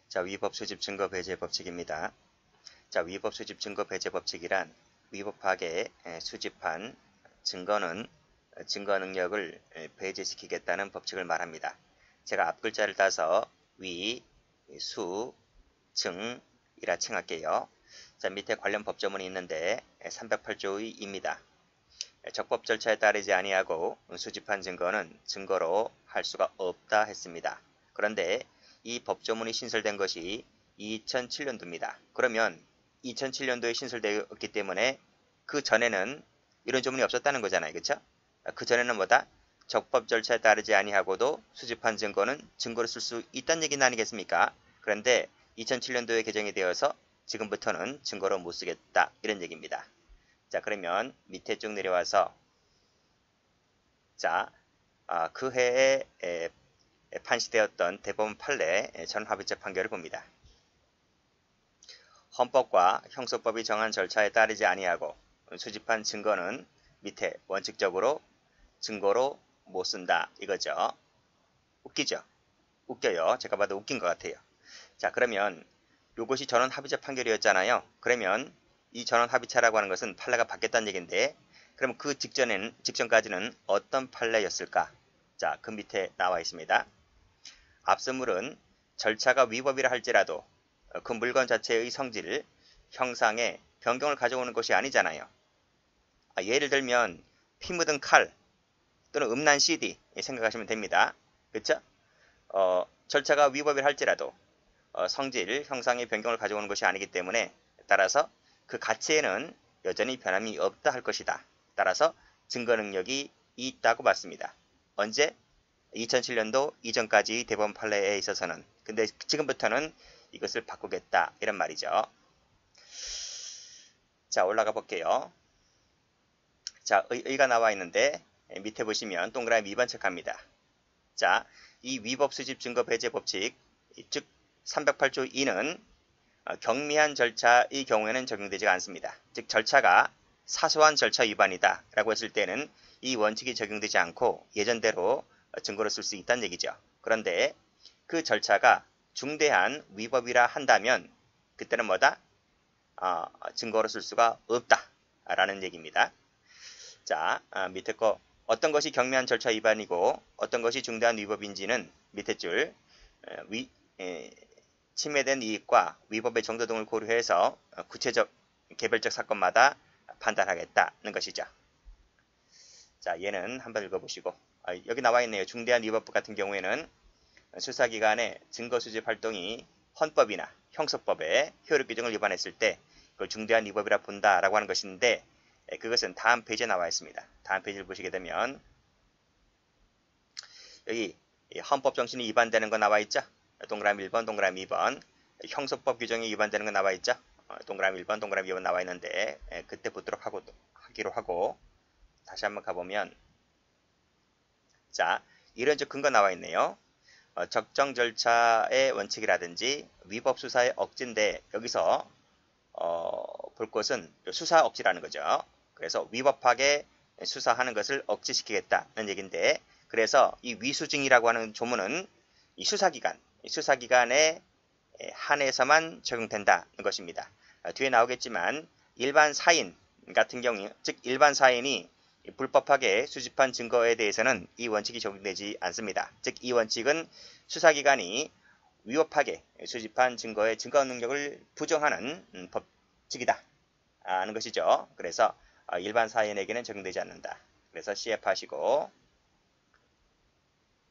자, 위법 수집 증거 배제 법칙입니다. 자, 위법 수집 증거 배제 법칙이란 위법하게 수집한 증거는 증거 능력을 배제시키겠다는 법칙을 말합니다. 제가 앞글자를 따서 위, 수, 증이라 칭할게요. 자, 밑에 관련 법조문이 있는데 308조의입니다. 적법 절차에 따르지 아니하고 수집한 증거는 증거로 할 수가 없다 했습니다. 그런데 이 법조문이 신설된 것이 2007년도입니다. 그러면 2007년도에 신설되었기 때문에 그 전에는 이런 조문이 없었다는 거잖아요. 그렇죠? 그 전에는 뭐다? 적법 절차에 따르지 아니하고도 수집한 증거는 증거로 쓸 수 있다는 얘기는 아니겠습니까? 그런데 2007년도에 개정이 되어서 지금부터는 증거로 못 쓰겠다 이런 얘기입니다. 자, 그러면 밑에 쭉 내려와서 자, 그 해에 판시되었던 대법원 판례 전합의체 판결을 봅니다. 헌법과 형소법이 정한 절차에 따르지 아니하고 수집한 증거는 밑에 원칙적으로 증거로 못 쓴다 이거죠. 웃기죠? 웃겨요. 제가 봐도 웃긴 것 같아요. 자, 그러면 이것이 전원합의체 판결이었잖아요. 그러면 이 전원합의체라고 하는 것은 판례가 바뀌었다는 얘기인데 그럼 그 직전까지는 어떤 판례였을까? 자, 그 밑에 나와 있습니다. 앞서물은 절차가 위법이라 할지라도 그 물건 자체의 성질, 형상에 변경을 가져오는 것이 아니잖아요. 예를 들면 피 묻은 칼 또는 음란 CD 생각하시면 됩니다. 그렇죠? 절차가 위법이라 할지라도 성질, 형상의 변경을 가져오는 것이 아니기 때문에 따라서 그 가치에는 여전히 변함이 없다 할 것이다. 따라서 증거 능력이 있다고 봤습니다. 언제? 2007년도 이전까지 대법원 판례에 있어서는. 근데 지금부터는 이것을 바꾸겠다 이런 말이죠. 자, 올라가 볼게요. 자, 의가 나와 있는데 밑에 보시면 동그라미 2번 체크합니다. 자, 이 위법 수집 증거 배제 법칙, 즉 308조 2는 경미한 절차의 경우에는 적용되지 않습니다. 즉 절차가 사소한 절차 위반이다 라고 했을 때는 이 원칙이 적용되지 않고 예전대로 증거로 쓸 수 있다는 얘기죠. 그런데 그 절차가 중대한 위법이라 한다면 그때는 뭐다? 증거로 쓸 수가 없다 라는 얘기입니다. 자, 밑에 거 어떤 것이 경미한 절차 위반이고 어떤 것이 중대한 위법인지는 밑에 줄 침해된 이익과 위법의 정도 등을 고려해서 구체적 개별적 사건마다 판단하겠다는 것이죠. 자, 얘는 한번 읽어보시고 여기 나와 있네요. 중대한 위법부 같은 경우에는 수사기관의 증거 수집 활동이 헌법이나 형소법의 효력 규정을 위반했을 때 그걸 중대한 위법이라 본다라고 하는 것인데 그것은 다음 페이지에 나와 있습니다. 다음 페이지를 보시게 되면 여기 헌법 정신이 위반되는 거 나와 있죠? 동그라미 1번, 동그라미 2번. 형소법 규정이 위반되는 거 나와 있죠? 동그라미 1번, 동그라미 2번 나와 있는데 그때 보도록 하기로 하고 다시 한번 가보면 자, 이론적 근거 나와 있네요. 적정 절차의 원칙이라든지 위법 수사의 억지인데 여기서 볼 것은 수사 억지라는 거죠. 그래서 위법하게 수사하는 것을 억지시키겠다는 얘기인데 그래서 이 위수증이라고 하는 조문은 이 수사기관에 한해서만 적용된다는 것입니다. 뒤에 나오겠지만 일반 사인 같은 경우, 즉 일반 사인이 불법하게 수집한 증거에 대해서는 이 원칙이 적용되지 않습니다. 즉 이 원칙은 수사기관이 위법하게 수집한 증거의 증거 능력을 부정하는 법칙이다 하는 것이죠. 그래서 일반 사인에게는 적용되지 않는다. 그래서 CF 하시고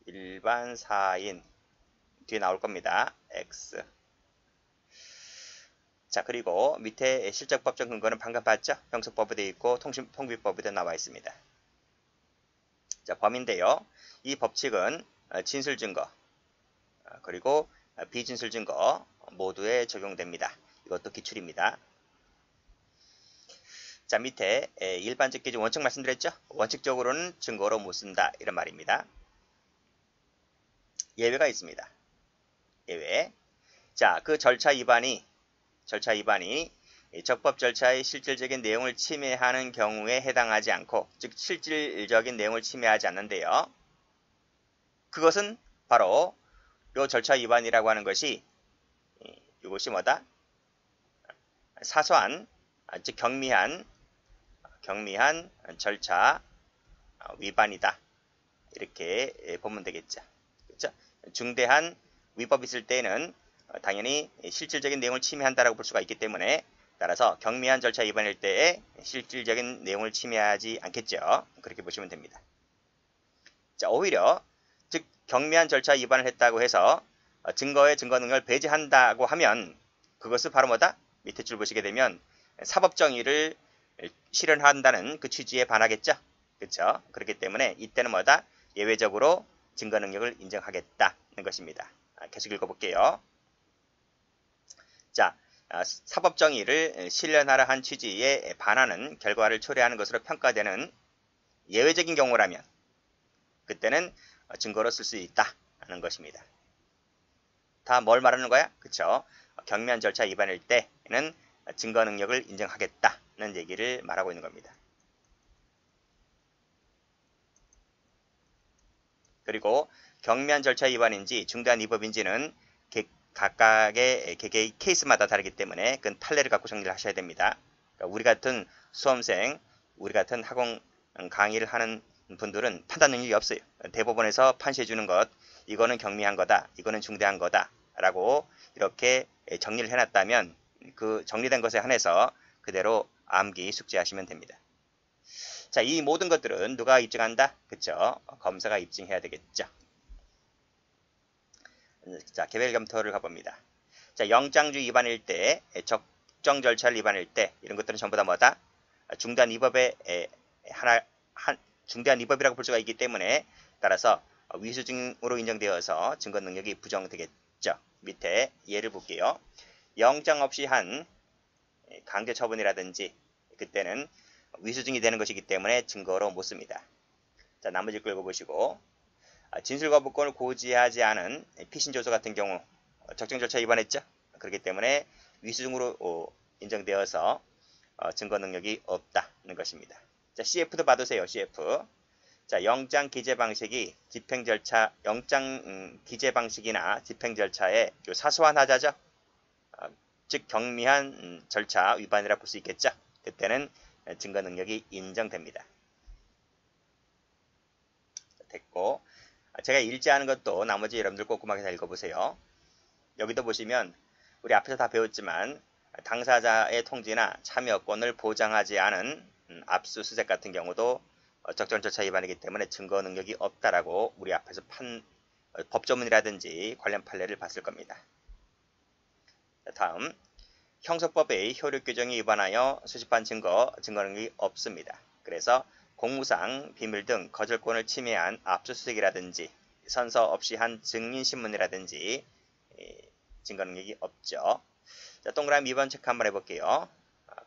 일반 사인 뒤에 나올 겁니다. X. 자, 그리고 밑에 실적법적 근거는 방금 봤죠? 형소법에 되어 있고 통비법에도 나와 있습니다. 자, 범인데요. 이 법칙은 진술증거 그리고 비진술증거 모두에 적용됩니다. 이것도 기출입니다. 자, 밑에 일반적 기준 원칙 말씀드렸죠? 원칙적으로는 증거로 못 쓴다 이런 말입니다. 예외가 있습니다. 예외. 자, 그 절차 위반이 적법 절차의 실질적인 내용을 침해하는 경우에 해당하지 않고 즉 실질적인 내용을 침해하지 않는데요. 그것은 바로 이 절차 위반이라고 하는 것이 이것이 뭐다? 사소한, 즉 경미한 절차 위반이다. 이렇게 보면 되겠죠. 그렇죠? 중대한 위법이 있을 때는 당연히 실질적인 내용을 침해한다라고 볼 수가 있기 때문에 따라서 경미한 절차 위반일 때에 실질적인 내용을 침해하지 않겠죠. 그렇게 보시면 됩니다. 자, 오히려 즉 경미한 절차 위반을 했다고 해서 증거의 증거 능력을 배제한다고 하면 그것은 바로 뭐다? 밑에 줄 보시게 되면 사법정의를 실현한다는 그 취지에 반하겠죠. 그렇죠? 그렇기 때문에 이때는 뭐다? 예외적으로 증거 능력을 인정하겠다는 것입니다. 계속 읽어볼게요. 자, 사법정의를 실현하라 한 취지에 반하는 결과를 초래하는 것으로 평가되는 예외적인 경우라면 그때는 증거로 쓸 수 있다는 것입니다. 다 뭘 말하는 거야? 그쵸? 경미한 절차 위반일 때는 증거 능력을 인정하겠다는 얘기를 말하고 있는 겁니다. 그리고 경미한 절차 위반인지 중대한 위법인지는 각각의 개개의 케이스마다 다르기 때문에 그건 판례를 갖고 정리를 하셔야 됩니다. 그러니까 우리 같은 수험생, 우리 같은 학원 강의를 하는 분들은 판단 능력이 없어요. 대법원에서 판시해 주는 것, 이거는 경미한 거다, 이거는 중대한 거다 라고 이렇게 정리를 해놨다면 그 정리된 것에 한해서 그대로 암기 숙지하시면 됩니다. 자, 이 모든 것들은 누가 입증한다? 그쵸? 검사가 입증해야 되겠죠. 자, 개별 검토를 가봅니다. 자, 영장주 위반일 때, 적정 절차를 위반일 때 이런 것들은 전부 다 뭐다? 중대한 위법의 중대한 위법이라고 볼 수가 있기 때문에 따라서 위수증으로 인정되어서 증거 능력이 부정되겠죠. 밑에 예를 볼게요. 영장 없이 한 강제 처분이라든지 그때는 위수증이 되는 것이기 때문에 증거로 못 씁니다. 자, 나머지 거 읽어보시고 진술거부권을 고지하지 않은 피신조서 같은 경우 적정 절차 위반했죠. 그렇기 때문에 위수증으로 인정되어서 증거 능력이 없다는 것입니다. 자, CF도 받으세요. CF. 자, 영장 기재 방식이 집행 절차, 영장 기재 방식이나 집행 절차의 사소한 하자죠. 즉 경미한 절차 위반이라 볼 수 있겠죠. 그때는 증거 능력이 인정됩니다. 됐고, 제가 읽지 않은 것도 나머지 여러분들 꼼꼼하게 잘 읽어보세요. 여기도 보시면 우리 앞에서 다 배웠지만 당사자의 통지나 참여권을 보장하지 않은 압수수색 같은 경우도 적정 절차 위반이기 때문에 증거 능력이 없다라고 우리 앞에서 법조문이라든지 관련 판례를 봤을 겁니다. 다음, 형사법의 효력 규정에 위반하여 수집한 증거 능력이 없습니다. 그래서 공무상 비밀 등 거절권을 침해한 압수수색이라든지 선서 없이 한 증인신문이라든지 증거 능력이 없죠. 자, 동그라미 2번 체크 한번 해볼게요.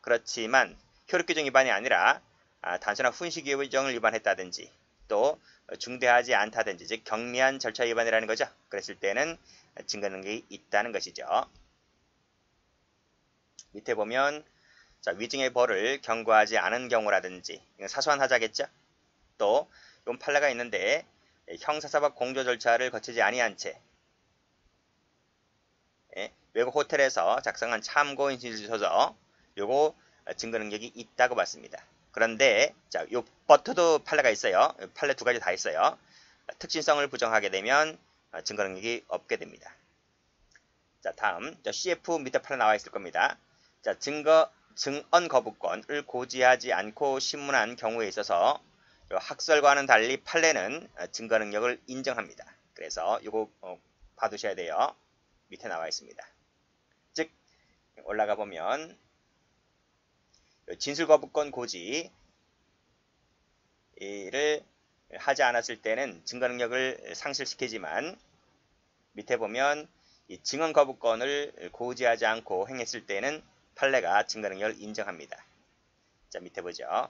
그렇지만 효력 규정 위반이 아니라 단순한 훈시 규정을 위반했다든지 또 중대하지 않다든지 즉 경미한 절차 위반이라는 거죠. 그랬을 때는 증거 능력이 있다는 것이죠. 밑에 보면 자, 위증의 벌을 경고하지 않은 경우라든지 이건 사소한 하자겠죠. 또 이건 판례가 있는데 형사사법 공조 절차를 거치지 아니한 채 외국 호텔에서 작성한 참고인신서서 요거 증거 능력이 있다고 봤습니다. 그런데 자, 요 버터도 판례가 있어요. 판례 두 가지 다 있어요. 특징성을 부정하게 되면 증거 능력이 없게 됩니다. 자, 다음 CF 밑에 판례 나와 있을 겁니다. 자, 증언 거부권을 고지하지 않고 신문한 경우에 있어서 학설과는 달리 판례는 증거 능력을 인정합니다. 그래서 이거 봐두셔야 돼요. 밑에 나와 있습니다. 즉 올라가 보면 진술 거부권 고지를 하지 않았을 때는 증거 능력을 상실시키지만 밑에 보면 이 증언 거부권을 고지하지 않고 행했을 때는 판례가 증거 능력을 인정합니다. 자, 밑에 보죠.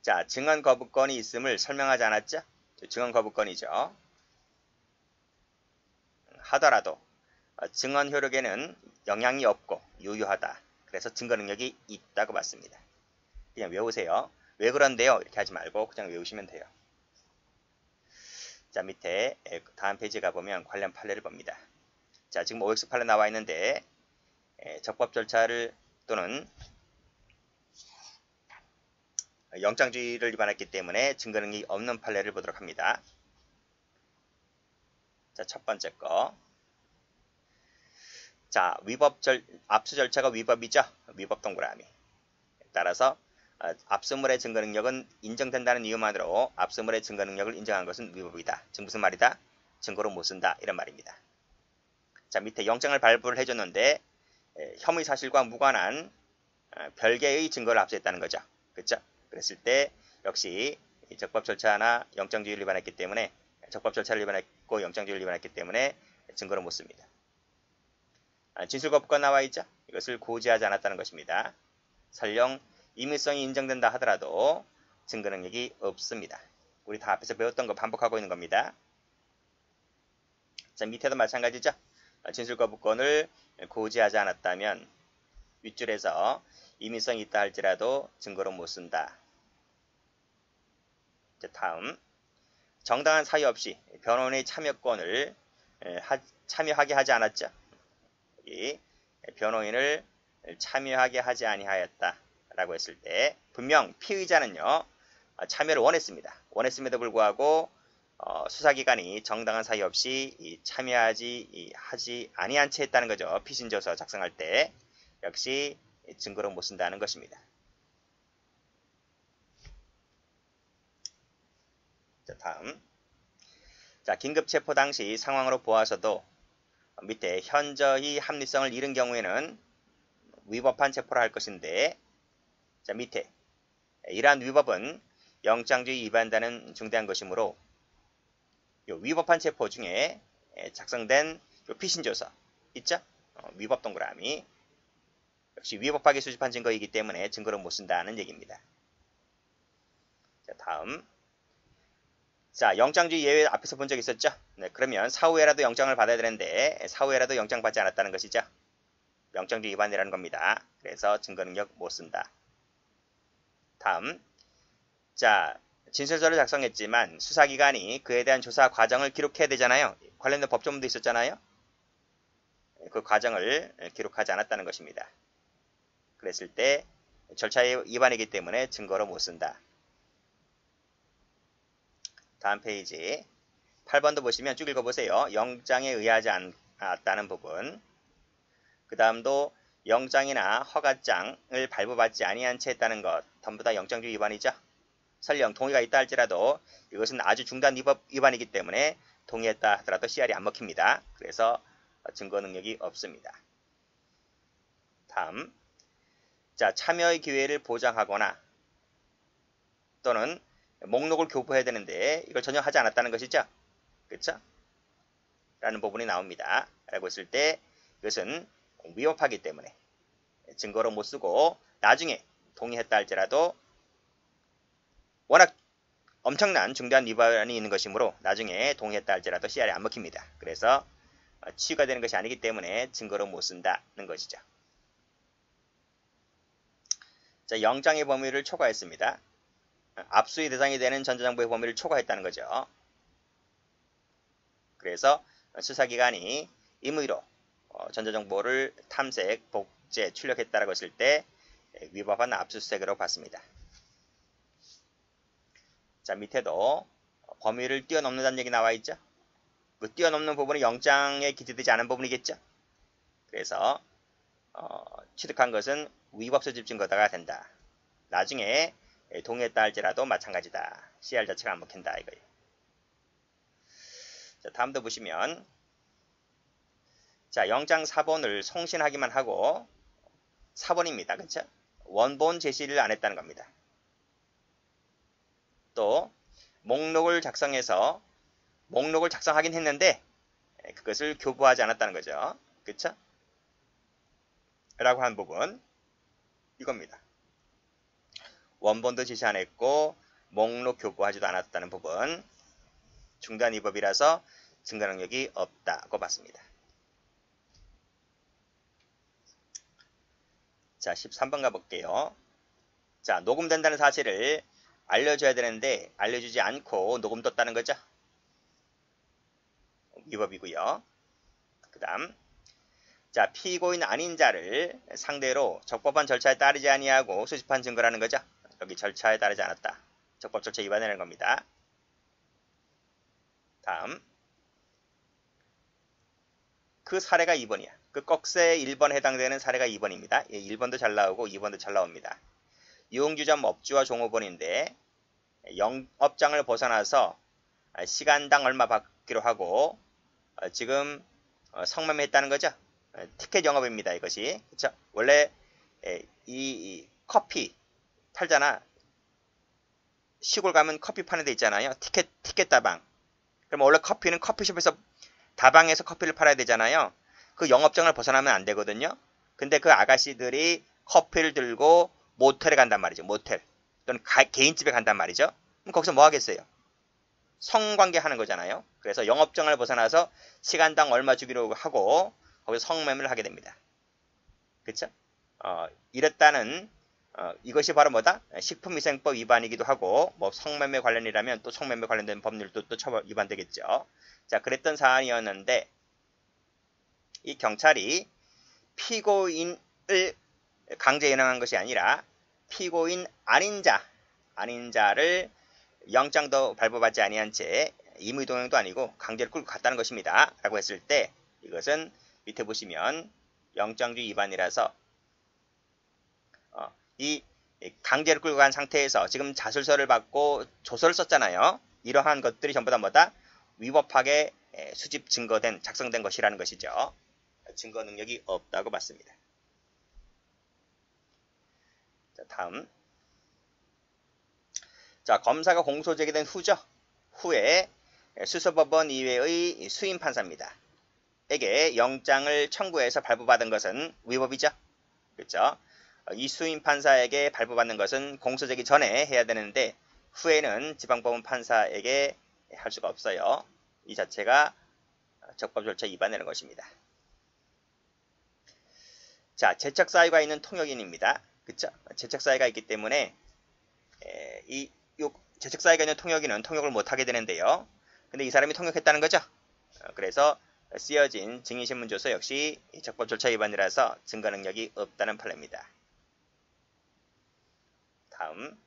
자, 증언 거부권이 있음을 설명하지 않았죠? 증언 거부권이죠. 하더라도 증언 효력에는 영향이 없고 유효하다. 그래서 증거 능력이 있다고 봤습니다. 그냥 외우세요. 왜 그런데요? 이렇게 하지 말고 그냥 외우시면 돼요. 자, 밑에 다음 페이지 가보면 관련 판례를 봅니다. 자, 지금 OX8에 나와 있는데 적법 절차를 또는 영장주의를 위반했기 때문에 증거 능력이 없는 판례를 보도록 합니다. 자, 첫 번째 거. 자, 압수 절차가 위법이죠. 위법 동그라미. 따라서 압수물의 증거 능력은 인정된다는 이유만으로 압수물의 증거 능력을 인정한 것은 위법이다. 즉 무슨 말이다? 증거로 못 쓴다. 이런 말입니다. 자, 밑에 영장을 발부를 해줬는데 혐의 사실과 무관한 별개의 증거를 압수했다는 거죠. 그렇죠? 그랬을 때 역시 적법 절차나 영장주의를 위반했기 때문에 적법 절차를 위반했고 영장주의를 위반했기 때문에 증거를 못 씁니다. 진술 거부권 나와 있죠? 이것을 고지하지 않았다는 것입니다. 설령 임의성이 인정된다 하더라도 증거 능력이 없습니다. 우리 다 앞에서 배웠던 거 반복하고 있는 겁니다. 자, 밑에도 마찬가지죠? 진술 거부권을 고지하지 않았다면 윗줄에서 임의성이 있다 할지라도 증거로 못 쓴다. 자, 다음. 정당한 사유 없이 변호인의 참여권을 참여하게 하지 않았죠. 이 변호인을 참여하게 하지 아니하였다 라고 했을 때 분명 피의자는요 참여를 원했습니다. 원했음에도 불구하고 수사기관이 정당한 사유 없이 하지 아니한 채 했다는 거죠. 피신조서 작성할 때 역시 증거로 못 쓴다는 것입니다. 자, 다음. 자, 긴급 체포 당시 상황으로 보아서도 밑에 현저히 합리성을 잃은 경우에는 위법한 체포를 할 것인데, 자, 밑에 이러한 위법은 영장주의 위반단은 중대한 것이므로 요 위법한 체포 중에 작성된 요 피신조서 있죠? 위법 동그라미 역시 위법하게 수집한 증거이기 때문에 증거로 못 쓴다는 얘기입니다. 자, 다음. 자, 영장주의 예외 앞에서 본 적 있었죠? 네, 그러면 사후에라도 영장을 받아야 되는데 사후에라도 영장 받지 않았다는 것이죠. 영장주의 위반이라는 겁니다. 그래서 증거능력 못 쓴다. 다음. 자, 진술서를 작성했지만 수사기관이 그에 대한 조사 과정을 기록해야 되잖아요. 관련된 법조문도 있었잖아요. 그 과정을 기록하지 않았다는 것입니다. 그랬을 때 절차의 위반이기 때문에 증거로 못 쓴다. 다음 페이지 8번도 보시면 쭉 읽어보세요. 영장에 의하지 않았다는 부분. 그 다음도 영장이나 허가장을 발부받지 아니한 채 했다는 것. 전부 다 영장주의 위반이죠. 설령 동의가 있다 할지라도 이것은 아주 중대한 위반이기 때문에 동의했다 하더라도 CR이 안 먹힙니다. 그래서 증거 능력이 없습니다. 다음. 자, 참여의 기회를 보장하거나 또는 목록을 교부해야 되는데 이걸 전혀 하지 않았다는 것이죠. 그렇죠? 라는 부분이 나옵니다. 라고 했을 때 이것은 위법하기 때문에 증거로 못 쓰고 나중에 동의했다 할지라도 워낙 엄청난 중대한 위반이 있는 것이므로 나중에 동의했다 할지라도 CR이 안 먹힙니다. 그래서 치유가 되는 것이 아니기 때문에 증거로 못 쓴다는 것이죠. 자, 영장의 범위를 초과했습니다. 압수의 대상이 되는 전자정보의 범위를 초과했다는 거죠. 그래서 수사기관이 임의로 전자정보를 탐색, 복제, 출력했다라고 했을 때 위법한 압수수색으로 봤습니다. 자, 밑에도 범위를 뛰어넘는다는 얘기 나와 있죠. 그 뛰어넘는 부분이 영장에 기재되지 않은 부분이겠죠. 그래서 취득한 것은 위법 소집 증거가 된다. 나중에 동의했다 할지라도 마찬가지다. CR 자체가 안 먹힌다 이거예요. 자, 다음도 보시면 자, 영장 사본을 송신하기만 하고 사본입니다. 그렇죠? 원본 제시를 안 했다는 겁니다. 또 목록을 작성해서 목록을 작성하긴 했는데 그것을 교부하지 않았다는 거죠. 그렇죠? 라고 한 부분 이겁니다. 원본도 제시 안 했고 목록 교부하지도 않았다는 부분 중단 위법이라서 증거 능력이 없다고 봤습니다. 자, 13번 가볼게요. 자, 녹음된다는 사실을 알려줘야 되는데 알려주지 않고 녹음 뒀다는 거죠. 위법이고요. 그 다음 자, 피고인 아닌 자를 상대로 적법한 절차에 따르지 아니하고 수집한 증거라는 거죠. 여기 절차에 따르지 않았다. 적법 절차 위반이라는 겁니다. 다음. 그 사례가 2번이야. 그 꺽쇠 1번에 해당되는 사례가 2번입니다. 1번도 잘 나오고 2번도 잘 나옵니다. 유흥주점 업주와 종업원인데 영업장을 벗어나서 시간당 얼마 받기로 하고 지금 성매매했다는 거죠. 티켓 영업입니다. 이것이. 그쵸? 원래 이 커피 팔잖아. 시골 가면 커피 파는 데 있잖아요. 티켓 다방. 그럼 원래 커피는 커피숍에서 다방에서 커피를 팔아야 되잖아요. 그 영업장을 벗어나면 안 되거든요. 근데 그 아가씨들이 커피를 들고 모텔에 간단 말이죠. 모텔. 또는 개인집에 간단 말이죠. 그럼 거기서 뭐 하겠어요? 성관계 하는 거잖아요. 그래서 영업장을 벗어나서 시간당 얼마 주기로 하고 거기서 성매매를 하게 됩니다. 그쵸? 이랬다는 이것이 바로 뭐다? 식품위생법 위반이기도 하고 뭐 성매매 관련이라면 또 성매매 관련된 법률도 또 처벌 위반되겠죠. 자, 그랬던 사안이었는데 이 경찰이 피고인을 강제 연행한 것이 아니라 피고인 아닌 자를 영장도 발부받지 아니한 채 임의동행도 아니고 강제를 끌고 갔다는 것입니다. 라고 했을 때 이것은 밑에 보시면 영장주의 위반이라서 이 강제를 끌고 간 상태에서 지금 자술서를 받고 조서를 썼잖아요. 이러한 것들이 전부 다 뭐다? 위법하게 수집 증거된 작성된 것이라는 것이죠. 증거 능력이 없다고 봤습니다. 자, 다음. 자, 검사가 공소 제기된 후죠. 후에 수서법원 이외의 수임 판사입니다. 에게 영장을 청구해서 발부받은 것은 위법이죠. 그렇죠? 이 수임 판사에게 발부받는 것은 공소 제기 전에 해야 되는데 후에는 지방법원 판사에게 할 수가 없어요. 이 자체가 적법 절차 위반이라는 것입니다. 자, 재척 사유가 있는 통역인입니다. 그쵸? 재척 사유가 있기 때문에 이 재척 사유가 있는 통역인은 통역을 못하게 되는데요. 근데 이 사람이 통역했다는 거죠. 그래서 쓰여진 증인신문조서 역시 적법 절차 위반이라서 증거 능력이 없다는 판례입니다. 다음.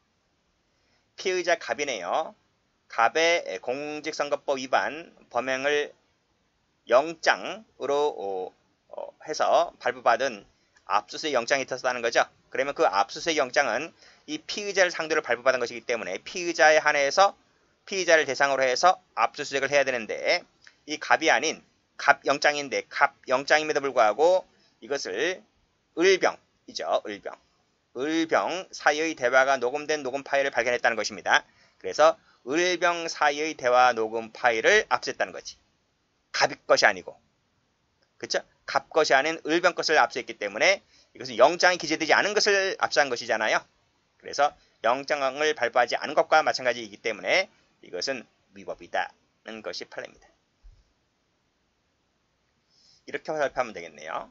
피의자 갑이네요. 갑의 공직선거법 위반 범행을 영장으로 해서 발부받은 압수수색 영장이 있었다는 거죠. 그러면 그 압수수색 영장은 이 피의자를 상대로 발부받은 것이기 때문에 피의자에 한해서 피의자를 대상으로 해서 압수수색을 해야 되는데 이 갑이 아닌 갑 영장인데 갑 영장임에도 불구하고 이것을 을병이죠. 을병 사이의 대화가 녹음된 녹음 파일을 발견했다는 것입니다. 그래서 을병 사이의 대화 녹음 파일을 압수했다는 거지. 갑 것이 아니고. 그쵸? 갑 것이 아닌 을병 것을 압수했기 때문에 이것은 영장이 기재되지 않은 것을 압수한 것이잖아요. 그래서 영장을 발부하지 않은 것과 마찬가지이기 때문에 이것은 위법이다는 것이 판례입니다. 이렇게 화살표하면 되겠네요.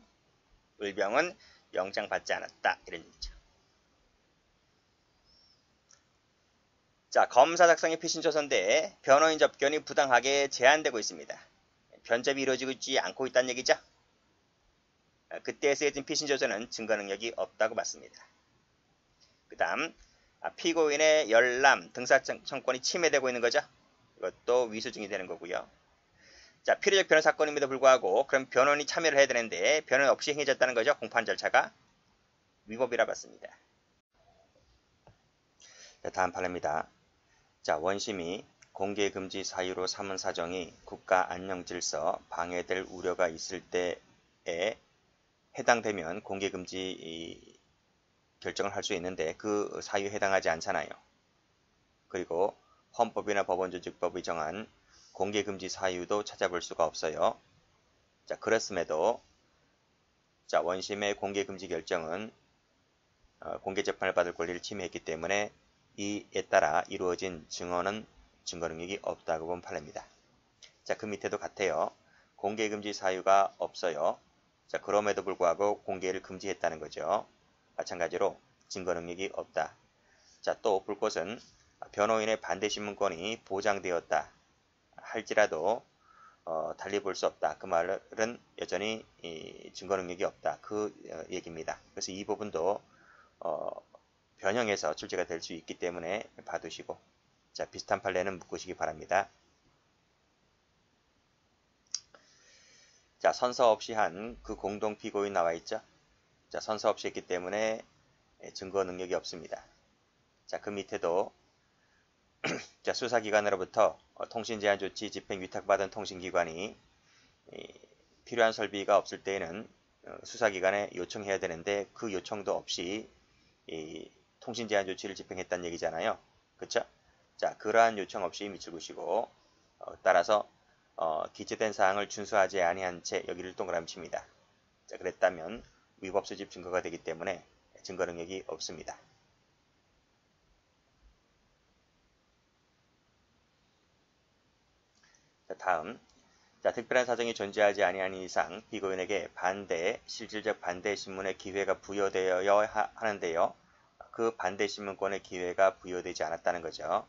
을병은 영장 받지 않았다. 이런 얘기죠. 자, 검사 작성의 피신조서인데 변호인 접견이 부당하게 제한되고 있습니다. 변접이 이루어지고 있지 않고 있다는 얘기죠. 그때 쓰여진 피신조서는 증거 능력이 없다고 봤습니다. 그 다음 피고인의 열람, 등사청권이 침해되고 있는 거죠. 이것도 위수증이 되는 거고요. 자, 필요적 변호 사건임에도 불구하고 그럼 변호인이 참여를 해야 되는데 변호인 없이 행해졌다는 거죠. 공판 절차가 위법이라 봤습니다. 자, 다음 판례입니다. 자, 원심이 공개금지 사유로 삼은 사정이 국가 안녕질서 방해될 우려가 있을 때에 해당되면 공개금지 결정을 할 수 있는데 그 사유에 해당하지 않잖아요. 그리고 헌법이나 법원조직법이 정한 공개금지 사유도 찾아볼 수가 없어요. 자, 그렇음에도 자, 원심의 공개금지 결정은 공개재판을 받을 권리를 침해했기 때문에 이에 따라 이루어진 증언은 증거 능력이 없다고 본 판례입니다. 자, 그 밑에도 같아요. 공개금지 사유가 없어요. 자, 그럼에도 불구하고 공개를 금지했다는 거죠. 마찬가지로 증거 능력이 없다. 자, 또 볼 것은 변호인의 반대 신문권이 보장되었다 할지라도 달리 볼 수 없다. 그 말은 여전히 증거 능력이 없다. 그 얘기입니다. 그래서 이 부분도 변형해서 출제가 될 수 있기 때문에 봐두시고, 자, 비슷한 판례는 묶으시기 바랍니다. 자, 선서 없이 한 그 공동 피고인 나와 있죠. 자, 선서 없이 했기 때문에 증거 능력이 없습니다. 자, 그 밑에도 자, 수사기관으로부터 통신제한 조치 집행 위탁받은 통신기관이 필요한 설비가 없을 때에는 수사기관에 요청해야 되는데 그 요청도 없이 통신제한 조치를 집행했다는 얘기잖아요. 그쵸? 자, 그러한 요청 없이 밑줄 그시고 따라서 기재된 사항을 준수하지 아니한 채 여기를 동그라미 칩니다. 자, 그랬다면 위법 수집 증거가 되기 때문에 증거 능력이 없습니다. 자, 다음. 자, 특별한 사정이 존재하지 아니한 이상 피고인에게 반대, 실질적 반대 신문의 기회가 부여되어야 하는데요. 그 반대 신문권의 기회가 부여되지 않았다는 거죠.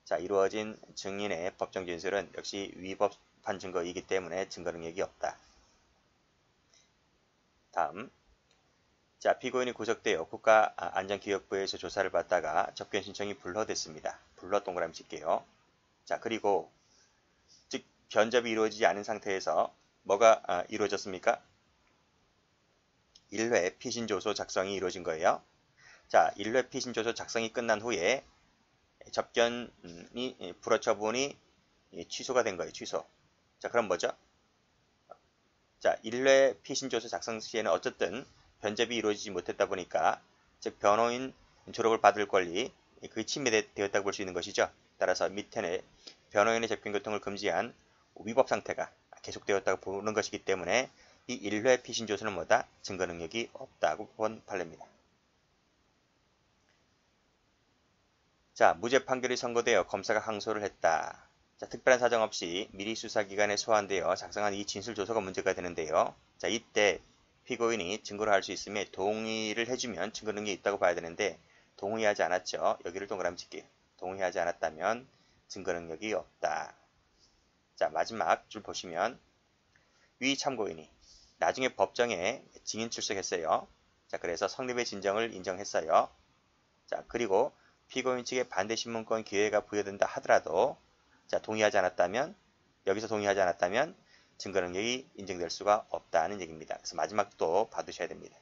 자, 이루어진 증인의 법정 진술은 역시 위법한 증거이기 때문에 증거 능력이 없다. 다음. 자, 피고인이 구속되어 국가안전기획부에서 조사를 받다가 접견 신청이 불허됐습니다. 불허 동그라미 칠게요. 자, 그리고 즉 변접이 이루어지지 않은 상태에서 뭐가 이루어졌습니까? 1회 피신조서 작성이 이루어진 거예요. 자, 1회 피신조서 작성이 끝난 후에 접견이 불허 처분이 취소가 된 거예요. 취소. 자, 그럼 뭐죠? 자, 1회 피신조서 작성 시에는 어쨌든 변접이 이루어지지 못했다 보니까 즉 변호인 조력을 받을 권리 그게 침해되었다고 볼 수 있는 것이죠. 따라서 밑에는 변호인의 접견 교통을 금지한 위법 상태가 계속되었다고 보는 것이기 때문에 이 1회 피신조서는 뭐다? 증거 능력이 없다고 본 판례입니다. 자, 무죄 판결이 선고되어 검사가 항소를 했다. 자, 특별한 사정 없이 미리 수사기관에 소환되어 작성한 이 진술조서가 문제가 되는데요. 자, 이때 피고인이 증거를 할 수 있음에 동의를 해주면 증거 능력이 있다고 봐야 되는데 동의하지 않았죠. 여기를 동그라미 칠게요. 동의하지 않았다면 증거 능력이 없다. 자, 마지막 줄 보시면 위 참고인이 나중에 법정에 증인 출석했어요. 자, 그래서 성립의 진정을 인정했어요. 자, 그리고 피고인 측의 반대 신문권 기회가 부여된다 하더라도 자, 동의하지 않았다면 여기서 동의하지 않았다면 증거 능력이 인정될 수가 없다는 얘기입니다. 그래서 마지막도 봐두셔야 됩니다.